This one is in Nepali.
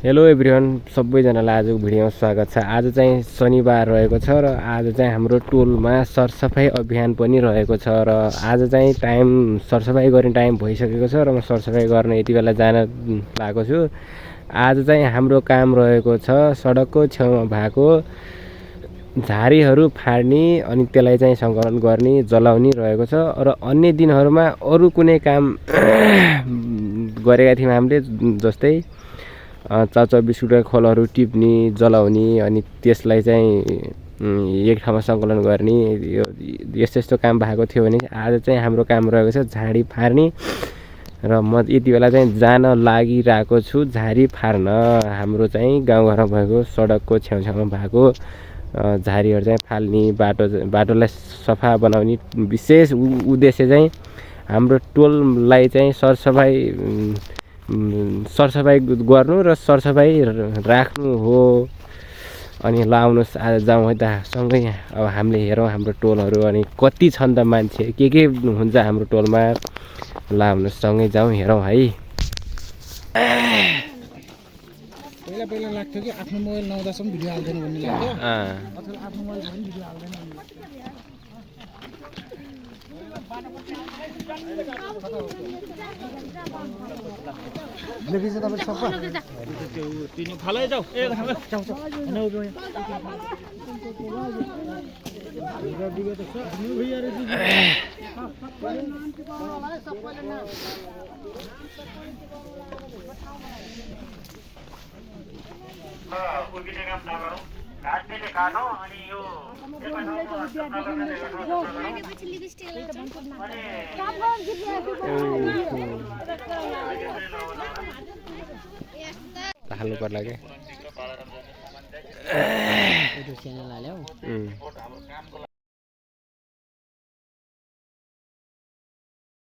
हेलो एभ्रिवान, सबैजनालाई आजको भिडियोमा स्वागत छ। आज चाहिँ शनिबार रहेको छ र आज चाहिँ हाम्रो टोलमा सरसफाइ अभियान पनि रहेको छ र आज चाहिँ सरसफाइ गर्ने टाइम भइसकेको छ र म सरसफाइ गर्न यति बेला जान लागेको छु। आज चाहिँ हाम्रो काम रहेको छ सडकको छेउमा भएको झारीहरू फाड्ने अनि त्यसलाई चाहिँ सङ्कलन गर्ने, जलाउने रहेको छ र अन्य दिनहरूमा अरू कुनै काम गरेका थियौँ हामीले, जस्तै चाउचाउ बिस्कुटका खोलहरू टिप्ने, जलाउने अनि त्यसलाई चाहिँ एक ठाउँमा सङ्कलन गर्ने, यस्तो यस्तो काम भएको थियो भने आज चाहिँ हाम्रो काम रहेको छ झाडी फार्ने र म यति बेला चाहिँ जान लागिरहेको छु झाडी फार्न। हाम्रो चाहिँ गाउँघरमा भएको सडकको छेउछाउमा भएको झारीहरू चाहिँ फाल्ने, बाटोलाई सफा बनाउने विशेष उद्देश्य चाहिँ हाम्रो टोललाई चाहिँ सरसफाइ गर्नु र सरसफाइ राख्नु हो। अनि ल आउनुहोस् आज जाउँ है त सँगै। अब हामीले हेरौँ हाम्रो टोलहरू अनि कति छन् त मान्छे, के हुन्छ हाम्रो टोलमा। ल आउनुहोस् सँगै जाउँ, हेरौँ है। पहिला लाग्थ्यो कि आफ्नो मोबाइल नहुँदासम्म भिडियो हाल्दैन भन्ने लाग्थ्यो। अथवा आफ्नो मोबाइल पनि भिडियो हाल्दैन भन्ने लाग्थ्यो। लेखिन्छ तपाईँ सबै तिनी फालै जाऊ ए जाऊ नौ गयो बिगो त छ न्यू भइया रे दिदी उर्किने काम नगरौँ, घाँसले खानु अनि यो हाल्नु पर्ला क्या।